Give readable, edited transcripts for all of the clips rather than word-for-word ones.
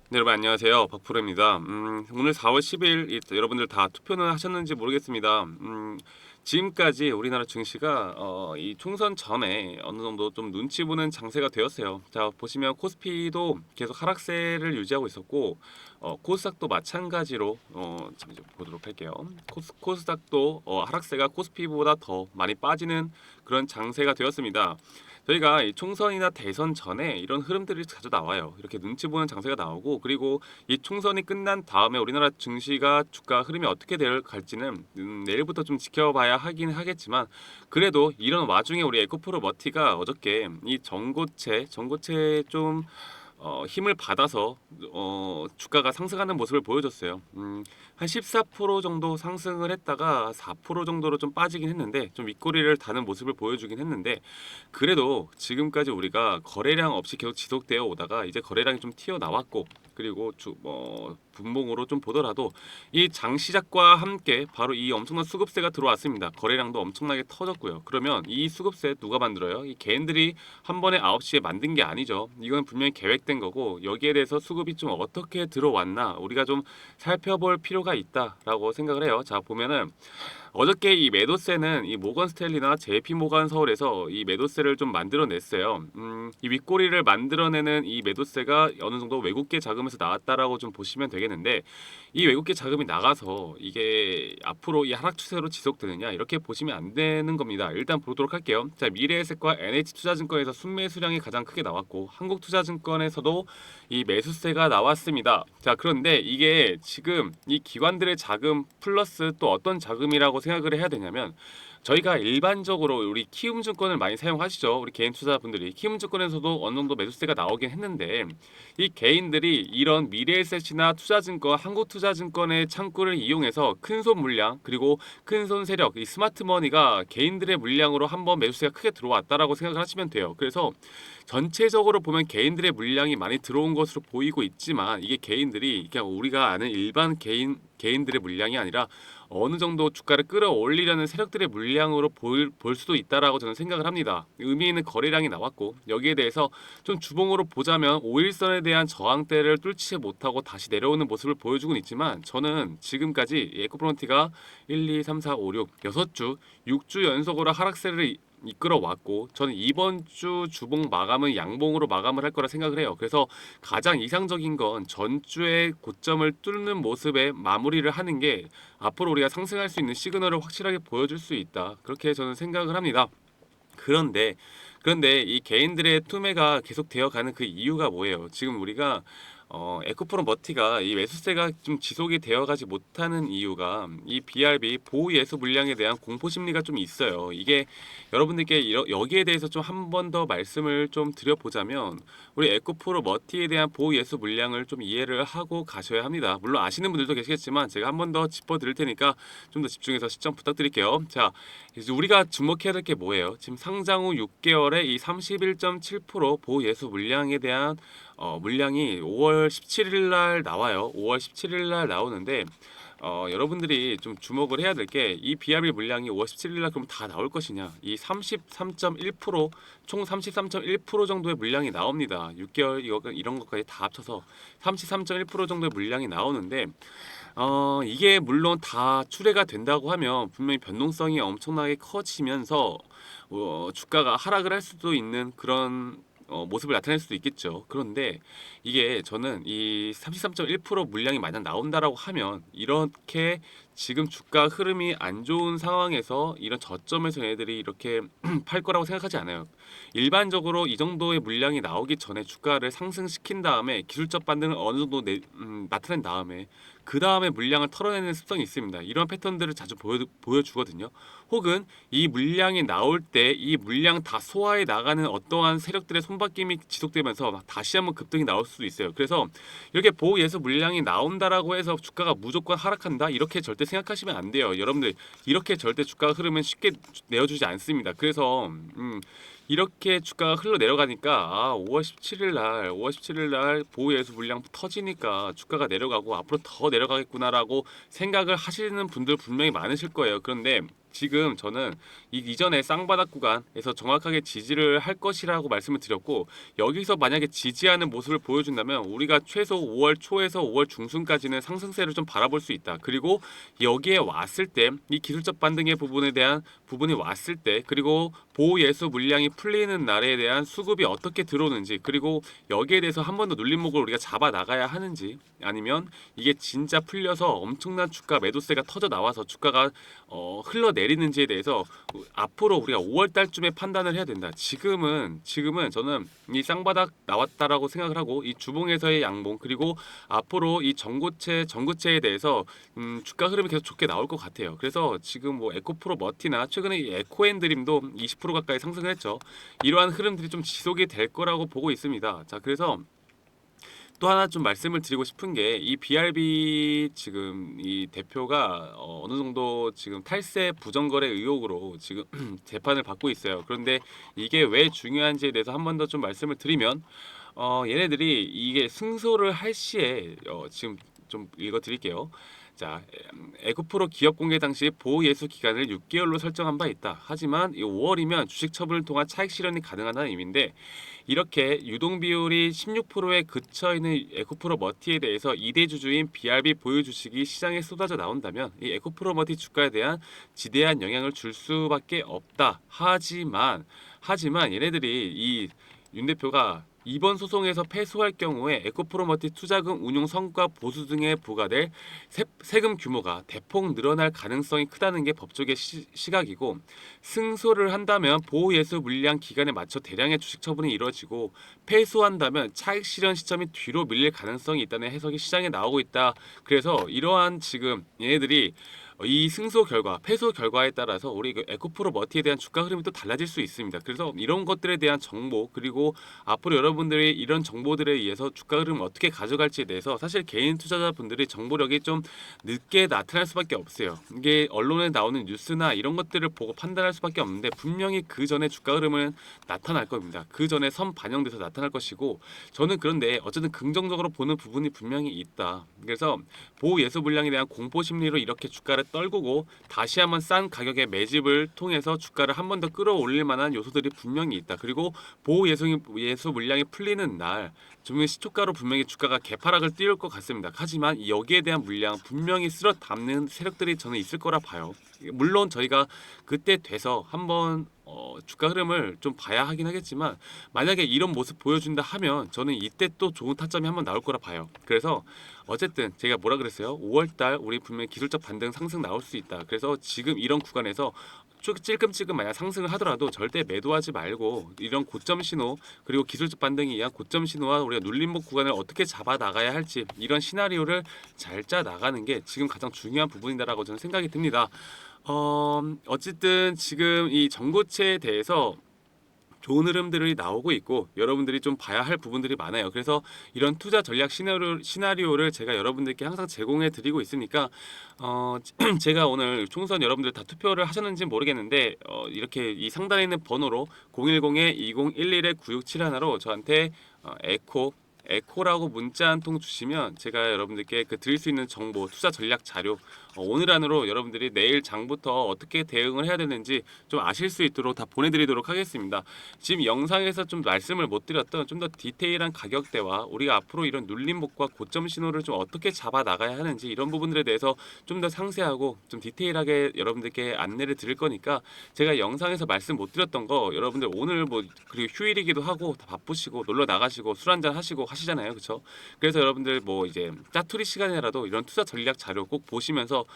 네, 여러분 안녕하세요. 박프로입니다. 오늘 4월 10일 여러분들 다 투표는 하셨는지 모르겠습니다. 지금까지 우리나라 증시가 이 총선 전에 어느 정도 좀 눈치 보는 장세가 되었어요. 자, 보시면 코스피도 계속 하락세를 유지하고 있었고 코스닥도 마찬가지로 잠시 보도록 할게요. 코스닥도 하락세가 코스피보다 더 많이 빠지는 그런 장세가 되었습니다. 저희가 이 총선이나 대선 전에 이런 흐름들이 자주 나와요. 이렇게 눈치 보는 장세가 나오고, 그리고 이 총선이 끝난 다음에 우리나라 증시가 주가 흐름이 어떻게 갈지는 내일부터 좀 지켜봐야 하긴 하겠지만, 그래도 이런 와중에 우리 에코프로 머티가 어저께 이 전고체 좀 힘을 받아서 주가가 상승하는 모습을 보여줬어요. 한 14% 정도 상승을 했다가 4% 정도로 좀 빠지긴 했는데, 좀 윗꼬리를 다는 모습을 보여주긴 했는데, 그래도 지금까지 우리가 거래량 없이 계속 지속되어 오다가 이제 거래량이 좀 튀어나왔고, 그리고 분봉으로 좀 보더라도 이 장 시작과 함께 바로 이 엄청난 수급세가 들어왔습니다. 거래량도 엄청나게 터졌고요. 그러면 이 수급세 누가 만들어요? 이 개인들이 한 번에 9시에 만든 게 아니죠. 이건 분명히 계획된 거고, 여기에 대해서 수급이 좀 어떻게 들어왔나 우리가 좀 살펴볼 필요가 있다라고 생각을 해요. 자, 보면은 어저께 이 매도세는 이 모건 스탠리나 JP 모건 서울에서 이 매도세를 좀 만들어냈어요. 이 윗꼬리를 만들어내는 이 매도세가 어느 정도 외국계 자금에서 나왔다라고 좀 보시면 되겠는데, 이 외국계 자금이 나가서 이게 앞으로 이 하락 추세로 지속되느냐 이렇게 보시면 안 되는 겁니다. 일단 보도록 할게요. 자, 미래에셋과 NH투자증권에서 순매수량이 가장 크게 나왔고, 한국투자증권에서도 이 매수세가 나왔습니다. 자, 그런데 이게 지금 이 기관들의 자금 플러스 또 어떤 자금이라고 생각을 해야 되냐면, 저희가 일반적으로 우리 키움증권을 많이 사용하시죠. 우리 개인 투자분들이 키움증권에서도 어느 정도 매수세가 나오긴 했는데, 이 개인들이 이런 미래에셋이나 투자증권, 한국투자증권의 창구를 이용해서 큰손 물량 그리고 큰손 세력, 이 스마트머니가 개인들의 물량으로 한번 매수세가 크게 들어왔다라고 생각을 하시면 돼요. 그래서 전체적으로 보면 개인들의 물량이 많이 들어온 것으로 보이고 있지만, 이게 개인들이 그냥 우리가 아는 일반 개인들의 물량이 아니라 어느 정도 주가를 끌어올리려는 세력들의 물량으로 볼 수도 있다라고 저는 생각을 합니다. 의미 있는 거래량이 나왔고, 여기에 대해서 좀 주봉으로 보자면 5일선에 대한 저항대를 뚫지 못하고 다시 내려오는 모습을 보여주고 있지만, 저는 지금까지 에코프론티가 1, 2, 3, 4, 5, 6, 6주, 6주 연속으로 하락세를 이끌어 왔고, 저는 이번 주 주봉 마감은 양봉으로 마감을 할 거라 생각을 해요. 그래서 가장 이상적인 건 전주의 고점을 뚫는 모습에 마무리를 하는 게 앞으로 우리가 상승할 수 있는 시그널을 확실하게 보여줄 수 있다, 그렇게 저는 생각을 합니다. 그런데 이 개인들의 투매가 계속 되어가는 그 이유가 뭐예요? 지금 우리가 에코프로 머티가 이 매수세가 좀 지속이 되어가지 못하는 이유가 이 BRB 보호 예수 물량에 대한 공포 심리가 좀 있어요. 이게 여러분들께 여기에 대해서 좀 한 번 더 말씀을 좀 드려보자면, 우리 에코프로 머티에 대한 보호 예수 물량을 좀 이해를 하고 가셔야 합니다. 물론 아시는 분들도 계시겠지만 제가 한 번 더 짚어드릴 테니까 좀 더 집중해서 시청 부탁드릴게요. 자, 이제 우리가 주목해야 될 게 뭐예요? 지금 상장 후 6개월에 이 31.7% 보호 예수 물량에 대한 물량이 5월 17일 날 나와요. 5월 17일 날 나오는데, 여러분들이 좀 주목을 해야 될 게, 이 BRB 물량이 5월 17일 날 그럼 다 나올 것이냐? 이 33.1%, 총 33.1% 정도의 물량이 나옵니다. 6개월 이런 것까지 다 합쳐서 33.1% 정도의 물량이 나오는데, 이게 물론 다 출회가 된다고 하면 분명히 변동성이 엄청나게 커지면서 주가가 하락을 할 수도 있는 그런 모습을 나타낼 수도 있겠죠. 그런데 이게 저는 이 33.1% 물량이 만약 나온다라고 하면, 이렇게 지금 주가 흐름이 안 좋은 상황에서 이런 저점에서 얘들이 이렇게 팔 거라고 생각하지 않아요. 일반적으로 이 정도의 물량이 나오기 전에 주가를 상승시킨 다음에 기술적 반등을 어느 정도 나타낸 다음에 그 다음에 물량을 털어내는 습성이 있습니다. 이런 패턴들을 자주 보여주거든요. 혹은 이 물량이 나올 때 이 물량 다 소화해 나가는 어떠한 세력들의 손바뀜이 지속되면서 다시 한번 급등이 나올 수도 있어요. 그래서 이렇게 보호 예수 물량이 나온다라고 해서 주가가 무조건 하락한다, 이렇게 절대 생각하시면 안 돼요. 여러분들, 이렇게 절대 주가 흐름은 쉽게 내어주지 않습니다. 그래서 이렇게 주가가 흘러 내려가니까 5월 17일 날 보호 예수 물량 터지니까 주가가 내려가고 앞으로 더 내려가겠구나라고 생각을 하시는 분들 분명히 많으실 거예요. 그런데 지금 저는 이전에 쌍바닥 구간에서 정확하게 지지를 할 것이라고 말씀을 드렸고, 여기서 만약에 지지하는 모습을 보여준다면 우리가 최소 5월 초에서 5월 중순까지는 상승세를 좀 바라볼 수 있다. 그리고 여기에 왔을 때 이 기술적 반등의 부분에 대한 부분이 왔을 때, 그리고 보호 예수 물량이 풀리는 날에 대한 수급이 어떻게 들어오는지, 그리고 여기에 대해서 한 번 더 눌림목을 우리가 잡아 나가야 하는지, 아니면 이게 진짜 풀려서 엄청난 주가 매도세가 터져 나와서 주가가 흘러내리는지에 대해서 앞으로 우리가 5월 달쯤에 판단을 해야 된다. 지금은 저는 이 쌍바닥 나왔다라고 생각을 하고, 이 주봉에서의 양봉, 그리고 앞으로 이 전고체에 대해서 주가 흐름이 계속 좋게 나올 것 같아요. 그래서 지금 뭐 에코프로 머티나 최근에 이 에코앤드림도 20% 가까이 상승을 했죠. 이러한 흐름들이 좀 지속이 될 거라고 보고 있습니다. 자, 그래서 또 하나 좀 말씀을 드리고 싶은 게, 이 BRB 지금 이 대표가 어느 정도 지금 탈세 부정거래 의혹으로 지금 재판을 받고 있어요. 그런데 이게 왜 중요한지에 대해서 한 번 더 좀 말씀을 드리면, 얘네들이 이게 승소를 할 시에 지금 좀 읽어 드릴게요. 자, 에코프로 기업 공개 당시 보호 예수 기간을 6개월로 설정한 바 있다. 하지만 이 5월이면 주식 처분을 통한 차익 실현이 가능하다는 의미인데, 이렇게 유동 비율이 16%에 그쳐 있는 에코프로 머티에 대해서 2대 주주인 BRB 보유 주식이 시장에 쏟아져 나온다면 이 에코프로 머티 주가에 대한 지대한 영향을 줄 수밖에 없다. 하지만 얘네들이 이 윤 대표가 이번 소송에서 패소할 경우에 에코프로머티 투자금 운용 성과 보수 등에 부과될 세금 규모가 대폭 늘어날 가능성이 크다는 게 법조계 시각이고, 승소를 한다면 보호 예수 물량 기간에 맞춰 대량의 주식 처분이 이루어지고, 패소한다면 차익 실현 시점이 뒤로 밀릴 가능성이 있다는 해석이 시장에 나오고 있다. 그래서 이러한 지금 얘네들이 이 승소 결과, 패소 결과에 따라서 우리 그 에코프로 머티에 대한 주가 흐름이 또 달라질 수 있습니다. 그래서 이런 것들에 대한 정보, 그리고 앞으로 여러분들이 이런 정보들에 의해서 주가 흐름을 어떻게 가져갈지에 대해서 사실 개인 투자자분들이 정보력이 좀 늦게 나타날 수밖에 없어요. 이게 언론에 나오는 뉴스나 이런 것들을 보고 판단할 수밖에 없는데, 분명히 그 전에 주가 흐름은 나타날 겁니다. 그 전에 선 반영돼서 나타날 것이고, 저는 그런데 어쨌든 긍정적으로 보는 부분이 분명히 있다. 그래서 보호 예수 물량에 대한 공포 심리로 이렇게 주가를 떨구고 다시 한번 싼 가격의 매집을 통해서 주가를 한 번 더 끌어올릴 만한 요소들이 분명히 있다. 그리고 보호 예수 물량이 풀리는 날 분명히 시초가로 분명히 주가가 개파락을 띄울 것 같습니다. 하지만 여기에 대한 물량 분명히 쓸어 담는 세력들이 저는 있을 거라 봐요. 물론 저희가 그때 돼서 한번 주가 흐름을 좀 봐야 하긴 하겠지만, 만약에 이런 모습 보여준다 하면 저는 이때 또 좋은 타점이 한번 나올 거라 봐요. 그래서 어쨌든 제가 뭐라 그랬어요? 5월달 우리 분명히 기술적 반등 상승 나올 수 있다. 그래서 지금 이런 구간에서 찔끔찔끔 만약 상승을 하더라도 절대 매도하지 말고, 이런 고점 신호, 그리고 기술적 반등에 의한 고점 신호와 우리가 눌림목 구간을 어떻게 잡아 나가야 할지, 이런 시나리오를 잘 짜 나가는 게 지금 가장 중요한 부분이다라고 저는 생각이 듭니다. 어쨌든 지금 이 전고체에 대해서 좋은 흐름들이 나오고 있고, 여러분들이 좀 봐야 할 부분들이 많아요. 그래서 이런 투자 전략 시나리오를 제가 여러분들께 항상 제공해 드리고 있으니까, 제가 오늘 총선 여러분들 다 투표를 하셨는지 모르겠는데, 이렇게 이 상단에 있는 번호로 010-2011-9671로 저한테 에코라고 문자 한 통 주시면 제가 여러분들께 그 드릴 수 있는 정보, 투자 전략 자료, 오늘 안으로 여러분들이 내일 장부터 어떻게 대응을 해야 되는지 좀 아실 수 있도록 다 보내드리도록 하겠습니다. 지금 영상에서 좀 말씀을 못 드렸던 좀 더 디테일한 가격대와 우리가 앞으로 이런 눌림목과 고점 신호를 좀 어떻게 잡아 나가야 하는지, 이런 부분들에 대해서 좀 더 상세하고 좀 디테일하게 여러분들께 안내를 드릴 거니까, 제가 영상에서 말씀 못 드렸던 거 여러분들 오늘 뭐, 그리고 휴일이기도 하고 다 바쁘시고 놀러 나가시고 술 한잔 하시고 하시잖아요, 그렇죠? 그래서 여러분들 뭐 이제 짜투리 시간이라도 이런 투자 전략 자료 꼭 보시면서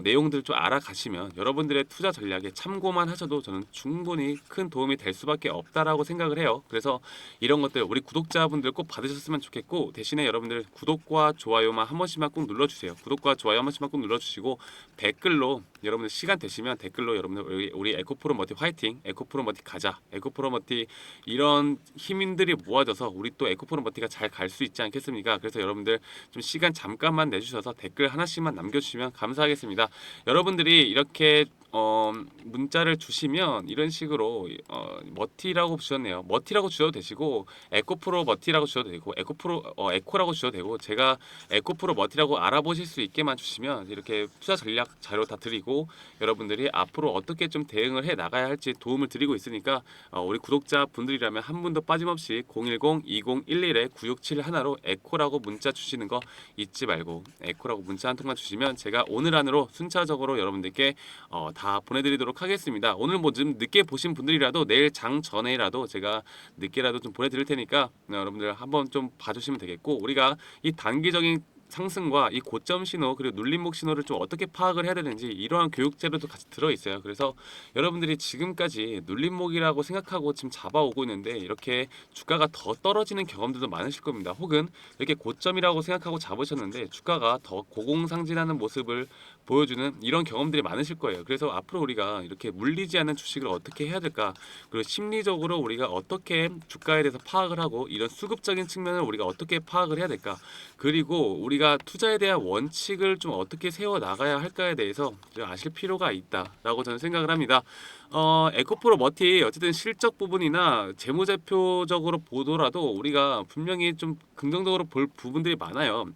내용들 좀 알아가시면 여러분들의 투자 전략에 참고만 하셔도 저는 충분히 큰 도움이 될 수밖에 없다라고 생각을 해요. 그래서 이런 것들 우리 구독자분들 꼭 받으셨으면 좋겠고, 대신에 여러분들 구독과 좋아요만 한 번씩만 꼭 눌러주세요. 구독과 좋아요 한 번씩만 꼭 눌러주시고, 댓글로 여러분들 시간 되시면 댓글로 여러분들 우리 에코프로 머티 화이팅, 에코프로 머티 가자, 에코프로 머티 이런 힘인들이 모아져서 우리 또 에코프로 머티가 잘 갈 수 있지 않겠습니까? 그래서 여러분들 좀 시간 잠깐만 내주셔서 댓글 하나씩만 남겨주시면 감사하겠습니다. 여러분들이 이렇게 문자를 주시면 이런 식으로 머티라고 주셨네요. 머티라고 주셔도 되시고 에코프로 머티라고 주셔도 되고 에코프로 에코라고 주셔도 되고 제가 에코프로 머티라고 알아보실 수 있게만 주시면 이렇게 투자 전략 자료 다 드리고 여러분들이 앞으로 어떻게 좀 대응을 해 나가야 할지 도움을 드리고 있으니까 우리 구독자 분들이라면 한 분도 빠짐없이 010-2011-9671로 에코라고 문자 주시는 거 잊지 말고 에코라고 문자 한 통만 주시면 제가 오늘 안으로 순차적으로 여러분들께 다 보내드리도록 하겠습니다. 오늘 뭐 좀 늦게 보신 분들이라도 내일 장 전에라도 제가 늦게라도 좀 보내드릴 테니까 여러분들 한번 좀 봐주시면 되겠고 우리가 이 단기적인 상승과 이 고점 신호 그리고 눌림목 신호를 좀 어떻게 파악을 해야 되는지 이러한 교육 자료도 같이 들어 있어요. 그래서 여러분들이 지금까지 눌림목이라고 생각하고 지금 잡아오고 있는데 이렇게 주가가 더 떨어지는 경험들도 많으실 겁니다. 혹은 이렇게 고점이라고 생각하고 잡으셨는데 주가가 더 고공상진하는 모습을 보여주는 이런 경험들이 많으실 거예요. 그래서 앞으로 우리가 이렇게 물리지 않는 주식을 어떻게 해야 될까? 그리고 심리적으로 우리가 어떻게 주가에 대해서 파악을 하고 이런 수급적인 측면을 우리가 어떻게 파악을 해야 될까? 그리고 우리가 투자에 대한 원칙을 좀 어떻게 세워 나가야 할까에 대해서 좀 아실 필요가 있다라고 저는 생각을 합니다. 에코프로 머티 어쨌든 실적 부분이나 재무제표적으로 보더라도 우리가 분명히 좀 긍정적으로 볼 부분들이 많아요.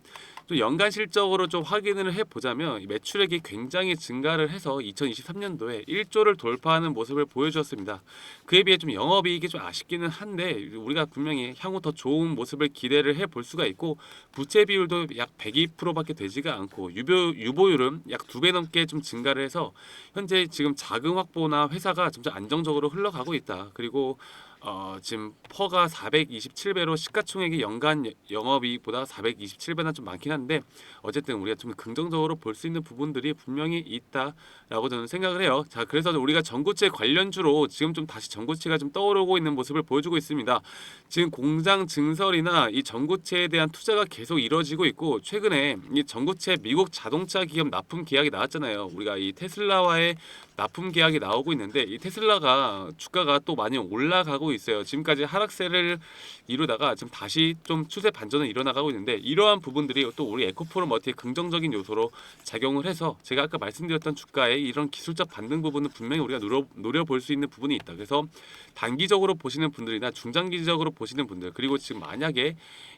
좀 연간 실적으로 좀 확인을 해보자면 이 매출액이 굉장히 증가를 해서 2023년도에 1조를 돌파하는 모습을 보여주었습니다. 그에 비해 좀 영업이익이 좀 아쉽기는 한데 우리가 분명히 향후 더 좋은 모습을 기대를 해볼 수가 있고 부채 비율도 약 102%밖에 되지가 않고 유보율은 약 2배 넘게 좀 증가를 해서 현재 지금 자금 확보나 회사가 점점 안정적으로 흘러가고 있다. 그리고 지금 퍼가 427배로 시가총액이 연간 영업이익보다 427배나 좀 많긴 한데 어쨌든 우리가 좀 긍정적으로 볼 수 있는 부분들이 분명히 있다라고 저는 생각을 해요. 자, 그래서 우리가 전고체 관련주로 지금 좀 다시 전고체가 좀 떠오르고 있는 모습을 보여주고 있습니다. 지금 공장 증설이나 이 전고체에 대한 투자가 계속 이루어지고 있고 최근에 이 전고체 미국 자동차 기업 납품 계약이 나왔잖아요. 우리가 이 테슬라와의 납품 계약이 나오고 있는데 이 테슬라가 주가가 또 많이 올라가고 있어요. 지금까지 하락세를 이루다가 지금 다시 좀 추세 반전을 이뤄나가고 있는데 이러한 부분들이 또 우리 에코프로 머티의 긍정적인 요소로 작용을 해서 제가 아까 말씀드렸던 주가의 이런 기술적 반등 부분은 분명히 우리가 노려볼 수 있는 부분이 있다. 그래서 단기적으로 보시는 분들이나 중장기적으로 보시는 분들 그리고 지금 만약에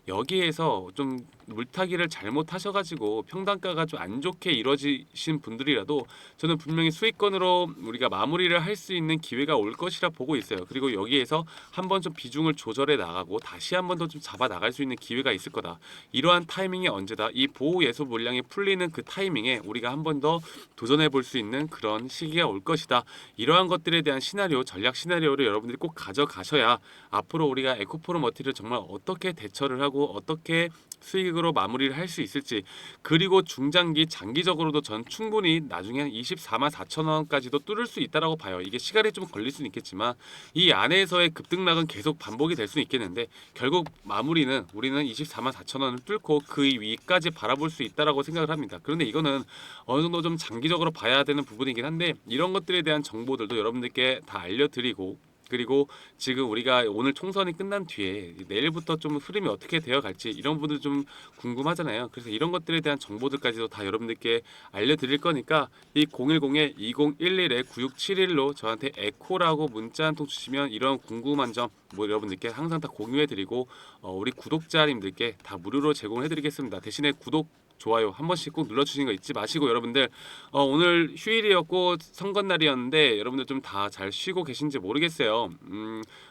여기에서 좀 물타기를 잘못하셔가지고 평단가가 좀 안 좋게 이루어지신 분들이라도 저는 분명히 수익권으로 우리가 마무리를 할 수 있는 기회가 올 것이라 보고 있어요. 그리고 여기에서 한번 좀 비중을 조절해 나가고 다시 한번 더 좀 잡아 나갈 수 있는 기회가 있을 거다. 이러한 타이밍이 언제다. 이 보호 예소 물량이 풀리는 그 타이밍에 우리가 한번 더 도전해 볼 수 있는 그런 시기가 올 것이다. 이러한 것들에 대한 시나리오, 전략 시나리오를 여러분들이 꼭 가져가셔야 앞으로 우리가 에코프로 머티를 정말 어떻게 대처를 하고 어떻게 수익으로 마무리를 할 수 있을지 그리고 중장기 장기적으로도 전 충분히 나중에 24만 4천 원까지도 뚫을 수 있다라고 봐요. 이게 시간이 좀 걸릴 수는 있겠지만 이 안에서의 급등락은 계속 반복이 될 수는 있겠는데 결국 마무리는 우리는 24만 4천 원을 뚫고 그 위까지 바라볼 수 있다라고 생각을 합니다. 그런데 이거는 어느 정도 좀 장기적으로 봐야 되는 부분이긴 한데 이런 것들에 대한 정보들도 여러분들께 다 알려드리고 그리고 지금 우리가 오늘 총선이 끝난 뒤에 내일부터 좀 흐름이 어떻게 되어 갈지 이런 부분들 좀 궁금하잖아요. 그래서 이런 것들에 대한 정보들까지도 다 여러분들께 알려드릴 거니까 이 010-2011-9671로 저한테 에코라고 문자 한 통 주시면 이런 궁금한 점 뭐 여러분들께 항상 다 공유해드리고 우리 구독자님들께 다 무료로 제공해드리겠습니다. 대신에 구독 좋아요 한 번씩 꼭 눌러주시는 거 잊지 마시고 여러분들 오늘 휴일이었고 선거날이었는데 여러분들 좀 다 잘 쉬고 계신지 모르겠어요.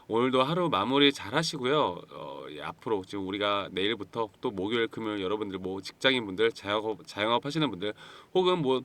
오늘도 하루 마무리 잘 하시고요. 앞으로 지금 우리가 내일부터 또 목요일 금요일 여러분들 뭐 직장인분들 자영업 하시는 분들 혹은 뭐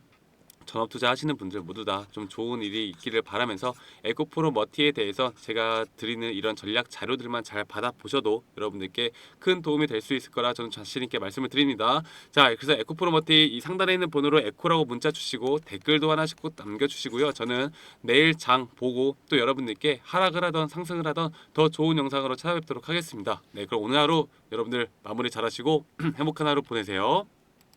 전업 투자 하시는 분들 모두 다 좀 좋은 일이 있기를 바라면서 에코프로 머티에 대해서 제가 드리는 이런 전략 자료들만 잘 받아 보셔도 여러분들께 큰 도움이 될 수 있을 거라 저는 자신 있게 말씀을 드립니다. 자, 그래서 에코프로 머티 이 상단에 있는 번호로 에코라고 문자 주시고 댓글도 하나씩 꼭 남겨 주시고요. 저는 내일 장 보고 또 여러분들께 하락을 하던 상승을 하던 더 좋은 영상으로 찾아뵙도록 하겠습니다. 네, 그럼 오늘 하루 여러분들 마무리 잘 하시고 행복한 하루 보내세요.